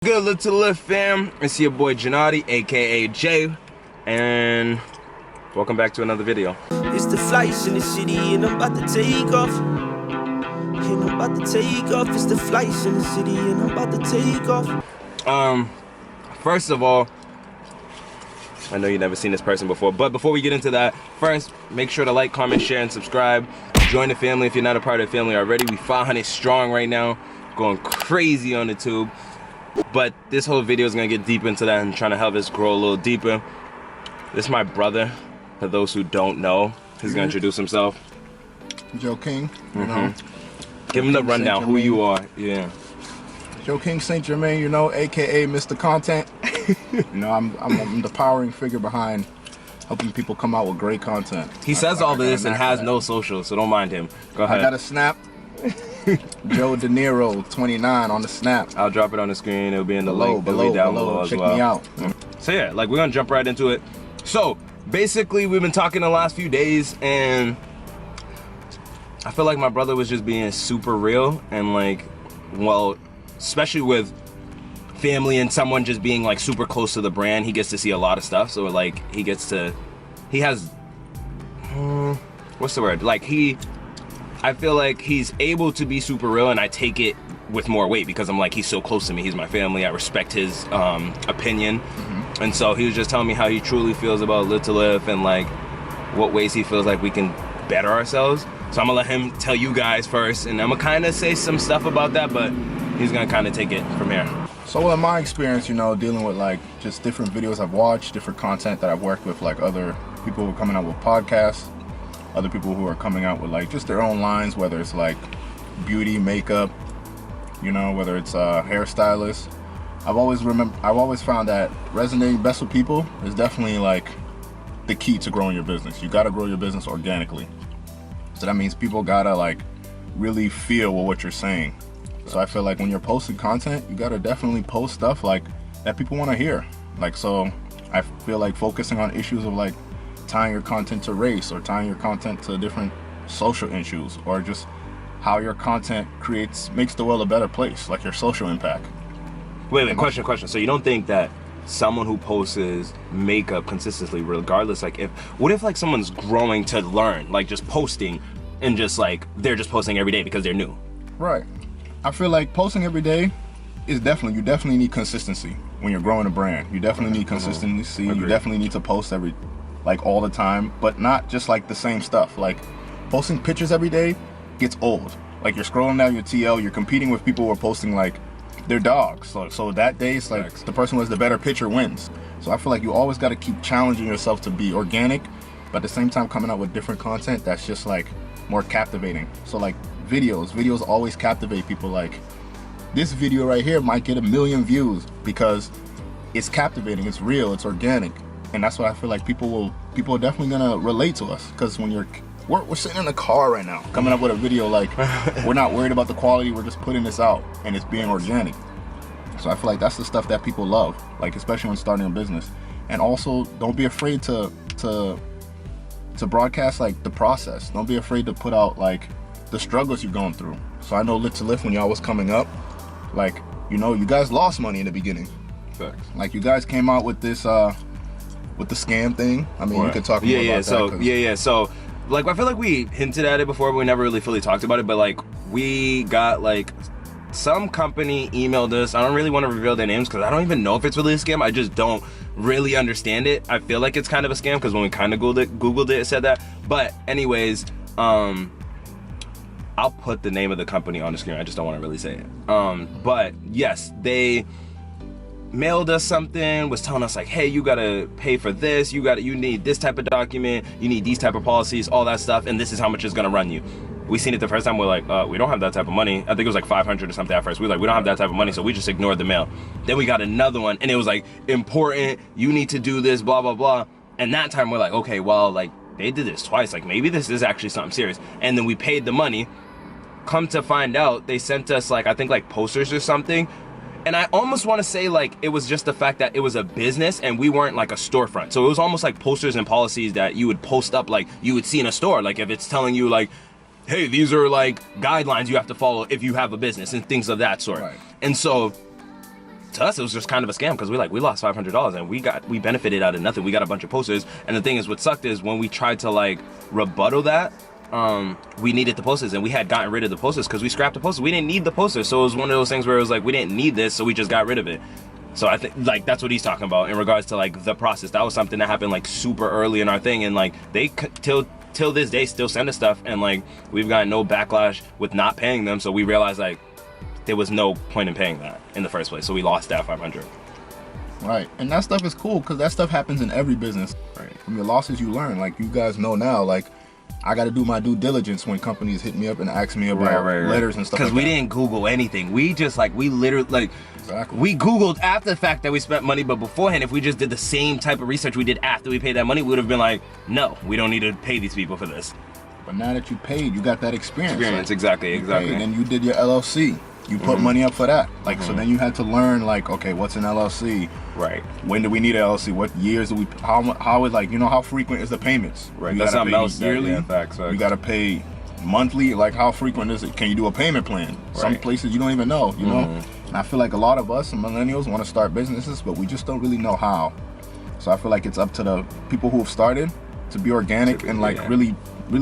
Good Little Lift fam, it's your boy Gennady, aka Jay, and welcome back to another video. It's the flights in the city and I'm about to take off. And I'm about to take off. It's the flights in the city and I'm about to take off. First of all, I know you've never seen this person before, but before we get into that, first, make sure to like, comment, share, and subscribe. Join the family if you're not a part of the family already. We 500 strong right now, going crazy on the tube. But this whole video is gonna get deep into that and trying to help us grow a little deeper. This is my brother, for those who don't know. He's gonna introduce himself. Joe King, you know. Give him the rundown, who you are. Yeah. Joe King, St.Germain, you know, aka Mr. Content. You know, I'm the powering figure behind helping people come out with great content. He says all of this and has no social, so don't mind him. Go ahead. I got a snap. Joe De Niro 29 on the snap. I'll drop it on the screen. It'll be in the link. It'll be down below as Check well. me out. So yeah, like we're gonna jump right into it. So basically, we've been talking the last few days, and I feel like my brother was just being super real, and like, well, especially with family and someone just being like super close to the brand, he gets to see a lot of stuff. So like, he has, what's the word? Like I feel like he's able to be super real, and I take it with more weight because I'm like, he's so close to me. He's my family. I respect his opinion. And so he was just telling me how he truly feels about Little Lift and like what ways he feels like we can better ourselves. So I'm gonna let him tell you guys first, and I'm gonna kind of say some stuff about that, but he's gonna kind of take it from here. So in my experience, you know, dealing with like just different videos I've watched, different content that I've worked with, like other people who are coming out with podcasts, other people who are coming out with like just their own lines, whether it's like beauty, makeup, you know, whether it's hairstylists. I've always found that resonating best with people is definitely like the key to growing your business. You gotta grow your business organically. So that means people gotta like really feel what you're saying. So I feel like when you're posting content, you gotta definitely post stuff like that people wanna hear. Like, so I feel like focusing on issues of like tying your content to race, or tying your content to different social issues, or just how your content makes the world a better place, like your social impact. Wait, question. So you don't think that someone who posts makeup consistently, regardless, like what if like someone's growing to learn, like just posting and just like they're just posting every day because they're new? Right. I feel like posting every day is you definitely need consistency when you're growing a brand. You definitely need consistency. You definitely need to post like all the time, but not just like the same stuff. Like posting pictures every day gets old. Like you're scrolling down your TL, you're competing with people who are posting like their dogs. So that day it's like the person who has the better picture wins. So I feel like you always got to keep challenging yourself to be organic, but at the same time coming out with different content that's just like more captivating. So like videos always captivate people. Like this video right here might get 1 million views because it's captivating, it's real, it's organic. And that's what I feel like people are definitely gonna relate to us, because when we're sitting in a car right now coming up with a video, like we're not worried about the quality, we're just putting this out and it's being organic. So I feel like that's the stuff that people love, like especially when starting a business. And also don't be afraid to broadcast like the process. Don't be afraid to put out like the struggles you're going through. So I know Little Lift, when y'all was coming up, like, you know, you guys lost money in the beginning. Facts. Like you guys came out with this with the scam thing. I mean, you could talk more about that. So like I feel like we hinted at it before, but we never really fully talked about it. But like we got like some company emailed us. I don't really want to reveal their names because I don't even know if it's really a scam. I just don't really understand it. I feel like it's kind of a scam because when we kind of googled it, it said that. But anyways, I'll put the name of the company on the screen. I just don't want to really say it. But yes, they mailed us something, was telling us like, hey, you gotta pay for this, you need this type of document, you need these type of policies, all that stuff, and this is how much it's gonna run you. We seen it the first time, we're like, we don't have that type of money. I think it was like 500 or something at first. We were like, we don't have that type of money, so we just ignored the mail. Then we got another one, and it was like, important, you need to do this, blah, blah, blah. And that time we're like, okay, well, like, they did this twice, like maybe this is actually something serious. And then we paid the money. Come to find out, they sent us like, I think like posters or something. And I almost want to say like it was just the fact that it was a business and we weren't like a storefront. So it was almost like posters and policies that you would post up like you would see in a store. Like if it's telling you like, hey, these are like guidelines you have to follow if you have a business and things of that sort. Right. And so to us, it was just kind of a scam because we lost $500 and we benefited out of nothing. We got a bunch of posters, and the thing is, what sucked is when we tried to like rebuttal that, we needed the posters, and we had gotten rid of the posters because we scrapped the posters. We didn't need the posters, so it was one of those things where it was like we didn't need this, so we just got rid of it. So I think like that's what he's talking about in regards to like the process. That was something that happened like super early in our thing, and like they till this day still send us stuff, and like we've gotten no backlash with not paying them. So we realized like there was no point in paying that in the first place, so we lost that 500. Right, and that stuff is cool because that stuff happens in every business. Right. From your losses, you learn. Like you guys know now, like I got to do my due diligence when companies hit me up and ask me about letters and stuff. Because like we didn't Google anything. We just like we literally like we Googled after the fact that we spent money, but beforehand, if we just did the same type of research we did after we paid that money, we would have been like, no, we don't need to pay these people for this. But now that you paid, you got that experience. Like, exactly. And you did your LLC. You put money up for that. Like, so then you had to learn, like, okay, what's an LLC? Right. When do we need an LLC? What years do we, how is, like, you know, how frequent is the payments? Right. You That's something else. Yearly. Yeah, facts. You got to pay monthly. Like, how frequent is it? Can you do a payment plan? Right. Some places you don't even know, you know? And I feel like a lot of us millennials want to start businesses, but we just don't really know how. So I feel like it's up to the people who have started to be organic and, like, really,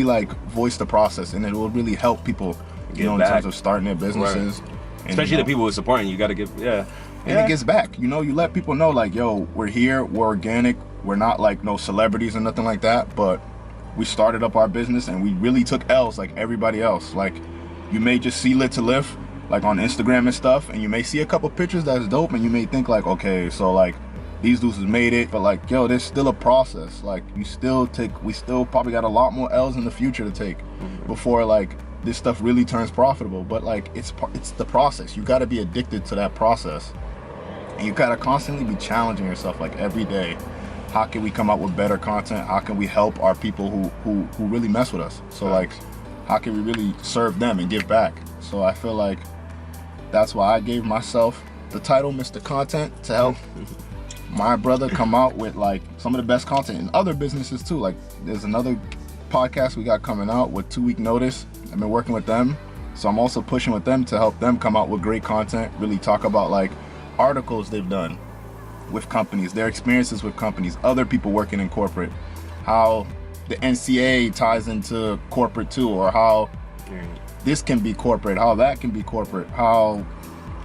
like, voice the process. And it will really help people, you know, in terms of starting their businesses. Right. And, especially the people who are supporting you, got to give, And it gets back, you know, you let people know, like, yo, we're here, we're organic, we're not like no celebrities or nothing like that, but we started up our business and we really took L's like everybody else. Like, you may just see Lit to Lift, like on Instagram and stuff, and you may see a couple pictures that's dope, and you may think like, okay, so like these dudes has made it, but like, yo, there's still a process. Like, we still probably got a lot more L's in the future to take before like this stuff really turns profitable. But like it's the process. You got to be addicted to that process, and you got to constantly be challenging yourself like every day. How can we come up with better content? How can we help our people who really mess with us? So like, how can we really serve them and give back? So I feel like that's why I gave myself the title Mr. Content, to help my brother come out with like some of the best content in other businesses too. Like, there's another podcast we got coming out with 2 week notice. I've been working with them, so I'm also pushing with them to help them come out with great content, really talk about like articles they've done with companies, their experiences with companies, other people working in corporate, how the NCA ties into corporate too, or how this can be corporate, how that can be corporate, how,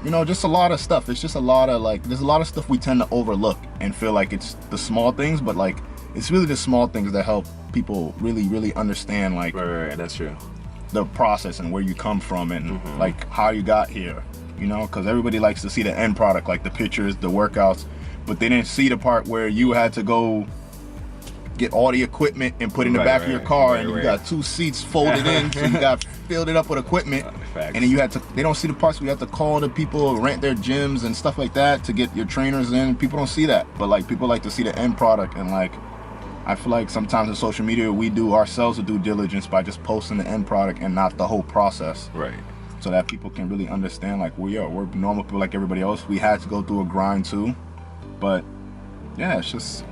you know, just a lot of stuff. It's just a lot of like, there's a lot of stuff we tend to overlook and feel like it's the small things, but like it's really the small things that help people really understand like right, that's true, the process and where you come from and like how you got here, you know, because everybody likes to see the end product, like the pictures, the workouts, but they didn't see the part where you had to go get all the equipment and put in the back of your car, and you got 2 seats folded in, so you got filled it up with equipment, and then you had to, they don't see the parts where you have to call the people, rent their gyms and stuff like that to get your trainers in. People don't see that, but like people like to see the end product. And like, I feel like sometimes in social media we do ourselves a due diligence by just posting the end product and not the whole process, right? So that people can really understand like we're normal people like everybody else. We had to go through a grind too, but yeah, it's just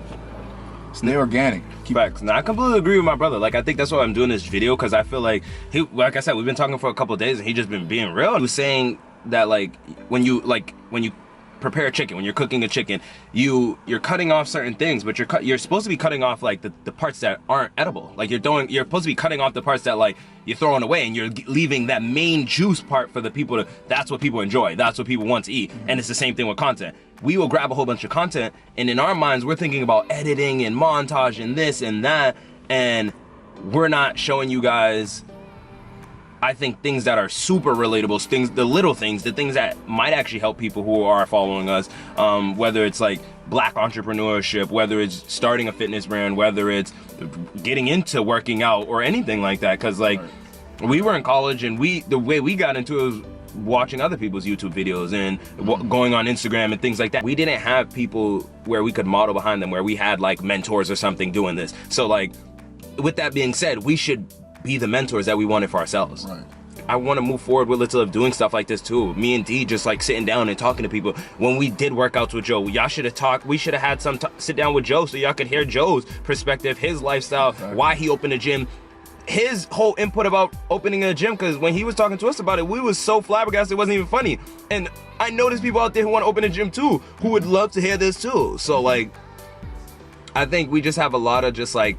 stay organic. Facts. Now I completely agree with my brother. Like, I think that's why I'm doing this video, because I feel like he, like I said, we've been talking for a couple of days and he just been being real. He was saying that like when you prepare a chicken, when you're cooking a chicken, you're cutting off certain things, but you're supposed to be cutting off like the parts that aren't edible. Like you're supposed to be cutting off the parts that like you're throwing away, and you're leaving that main juice part for the people to, that's what people enjoy, that's what people want to eat. And it's the same thing with content. We will grab a whole bunch of content, and in our minds we're thinking about editing and montage and this and that, and we're not showing you guys, I think, things that are super relatable, things, the little things, the things that might actually help people who are following us, whether it's like Black entrepreneurship, whether it's starting a fitness brand, whether it's getting into working out or anything like that. Because like we were in college, and the way we got into it was watching other people's YouTube videos and going on Instagram and things like that. We didn't have people where we could model behind them, where we had like mentors or something doing this. So like, with that being said, we should be the mentors that we wanted for ourselves. Right. I want to move forward with Let's Live doing stuff like this too. Me and D just like sitting down and talking to people. When we did workouts with Joe, y'all should have talked. We should have had sit down with Joe so y'all could hear Joe's perspective, his lifestyle, why he opened a gym. his whole input about opening a gym, because when he was talking to us about it, we was so flabbergasted it wasn't even funny. And I know there's people out there who want to open a gym too, who would love to hear this too. So like, I think we just have a lot of just like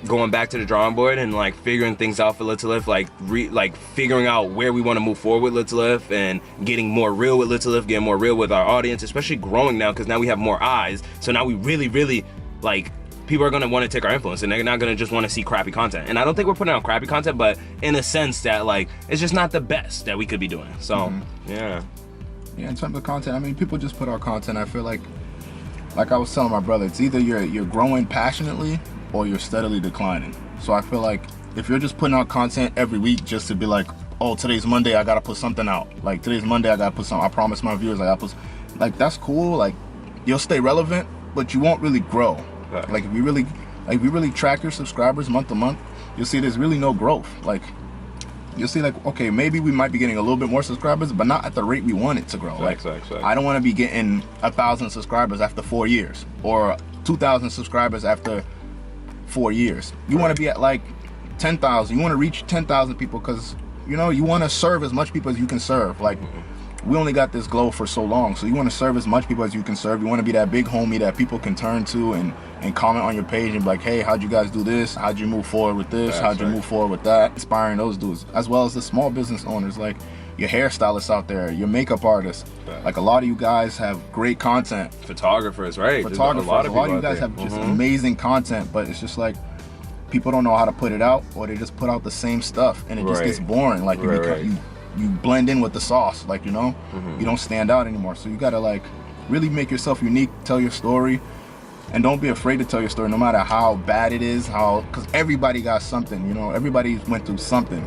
going back to the drawing board and like figuring things out for Little Lift, like figuring out where we want to move forward with Little Lift and getting more real with Little Lift, getting more real with our audience, especially growing now, because now we have more eyes. So now we really like, people are gonna want to take our influence, and they're not gonna just want to see crappy content. And I don't think we're putting out crappy content, but in a sense that like it's just not the best that we could be doing. So yeah, in terms of content, I mean, people just put out content. I feel like I was telling my brother, it's either you're growing passionately or you're steadily declining. So I feel like if you're just putting out content every week just to be like, oh, today's Monday, I gotta put something out, like today's Monday, I gotta put something, I promise my viewers I gotta put, like, that's cool, like you'll stay relevant, but you won't really grow. Like if you really track your subscribers month to month, you'll see there's really no growth. Like you'll see, like, okay, maybe we might be getting a little bit more subscribers, but not at the rate we want it to grow. Like I don't want to be getting 1,000 subscribers after 4 years or 2,000 subscribers after 4 years. You want to be at like 10,000. You want to reach 10,000 people, because you know you want to serve as much people as you can serve. Like we only got this glow for so long, so you want to serve as much people as you can serve. You want to be that big homie that people can turn to and comment on your page and be like, hey, how'd you guys do this? How'd you move forward with this? How'd you move forward with that? Inspiring those dudes, as well as the small business owners, like your hairstylists out there, your makeup artists. Like a lot of you guys have great content. Photographers, right? Photographers. A lot of you guys have just amazing content, but it's just like people don't know how to put it out, or they just put out the same stuff, and it just gets boring. Like you blend in with the sauce, like, you know, you don't stand out anymore. So you gotta like really make yourself unique, tell your story, and don't be afraid to tell your story, no matter how bad it is, because everybody got something, you know, everybody went through something,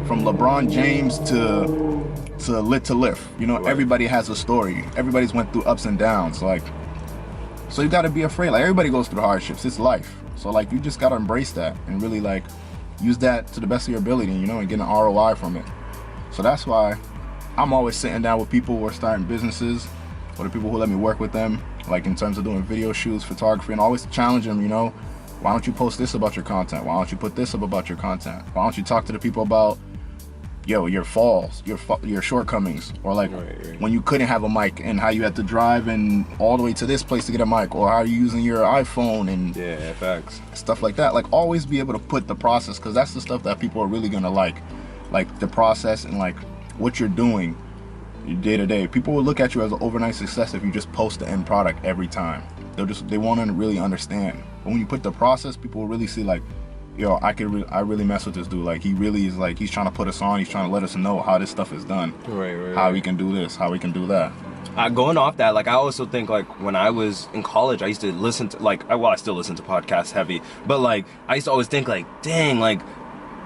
from LeBron James to Little Lift, you know, everybody has a story, everybody's went through ups and downs, like, so you gotta be afraid, like everybody goes through hardships, it's life, so like you just gotta embrace that and really like use that to the best of your ability, you know, and get an ROI from it. So that's why I'm always sitting down with people who are starting businesses, or the people who let me work with them, like in terms of doing video shoots, photography, and always challenge them, you know, why don't you post this about your content? Why don't you put this up about your content? Why don't you talk to the people about, yo, your falls, your shortcomings, or like when you couldn't have a mic and how you had to drive and all the way to this place to get a mic, or how you're using your iPhone and facts, stuff like that. Like always be able to put the process, because that's the stuff that people are really gonna like the process and like what you're doing day to day. People will look at you as an overnight success if you just post the end product every time. They won't really understand. But when you put the process, people will really see like, yo, I really mess with this dude. Like he really is, like he's trying to put us on. He's trying to let us know how this stuff is done. How we can do this, how we can do that. Going off that, like I also think like when I was in college, I used to listen to like, well, I still listen to podcasts heavy, but like I used to always think like, dang, like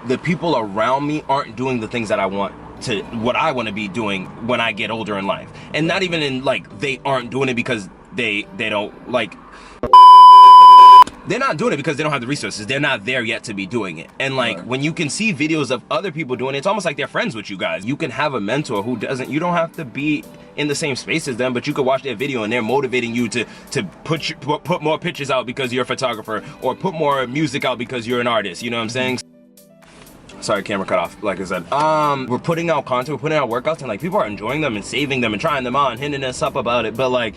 the people around me aren't doing the things that I want to be doing when I get older in life. And not even in like they aren't doing it because they don't like, they're not doing it because they don't have the resources. They're not there yet to be doing it. And like when you can see videos of other people doing it, it's almost like they're friends with you guys. You can have a mentor who doesn't, you don't have to be in the same space as them, but you could watch their video and they're motivating you to put more pictures out because you're a photographer, or put more music out because you're an artist. You know what I'm saying? Sorry, camera cut off. Like I said, we're putting out content, we're putting out workouts, and like people are enjoying them and saving them and trying them out and hitting us up about it. But like,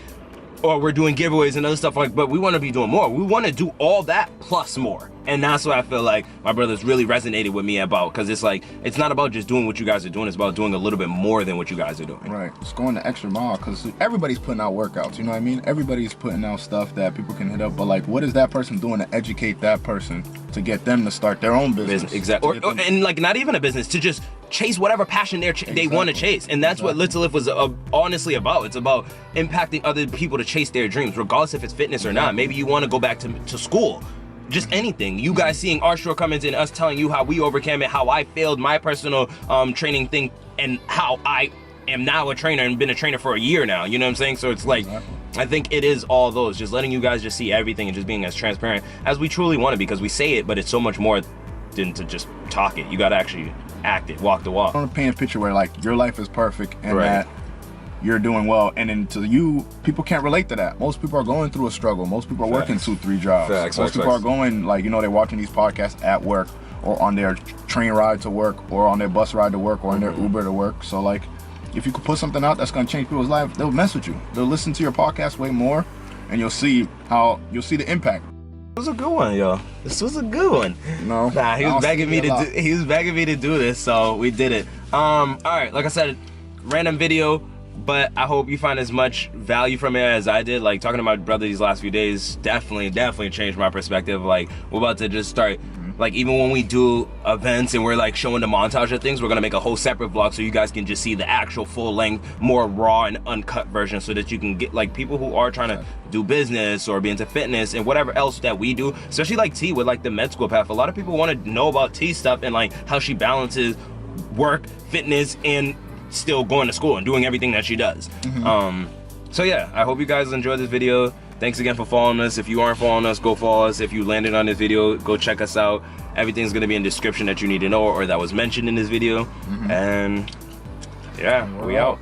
or we're doing giveaways and other stuff, like, but we want to be doing more. We want to do all that plus more. And that's what I feel like my brother's really resonated with me about, because it's like, it's not about just doing what you guys are doing, it's about doing a little bit more than what you guys are doing. Right, it's going the extra mile, because everybody's putting out workouts, you know what I mean? Everybody's putting out stuff that people can hit up, but like, what is that person doing to educate that person to get them to start their own business? Exactly. And like, not even a business, to just chase whatever passion they want to chase. And that's what Little Lift was honestly about. It's about impacting other people to chase their dreams, regardless if it's fitness or not. Maybe you want to go back to school. Just anything. You guys seeing our shortcomings and us telling you how we overcame it, how I failed my personal training thing, and how I am now a trainer and been a trainer for a year now. You know what I'm saying? So it's like, I think it is all those, just letting you guys just see everything and just being as transparent as we truly want to, because we say it, but it's so much more than to just talk it. You got to actually act it, walk the walk. I want to paint a picture where like your life is perfect and that you're doing well, and then to you, people can't relate to that. Most people are going through a struggle. Most people are working 2-3 jobs. Most people are going, like, you know, they're watching these podcasts at work, or on their train ride to work, or on their bus ride to work, or on their Uber to work. So like, if you could put something out that's gonna change people's life, they'll mess with you. They'll listen to your podcast way more, and you'll see the impact. This was a good one, yo. This was a good one. No, nah, he was begging me to do this, so we did it. All right, like I said, random video, but I hope you find as much value from it as I did. Like, talking to my brother these last few days definitely changed my perspective. Like, we're about to just start, like, even when we do events and we're like showing the montage of things, we're gonna make a whole separate vlog so you guys can just see the actual full length, more raw and uncut version, so that you can get, like, people who are trying to do business or be into fitness and whatever else that we do, especially like T with like the med school path. A lot of people want to know about T stuff and like how she balances work, fitness, and still going to school and doing everything that she does. So yeah, I hope you guys enjoyed this video. Thanks again for following us. If you aren't following us, go follow us. If you landed on this video, go check us out. Everything's gonna be in the description that you need to know or that was mentioned in this video. And yeah, we out.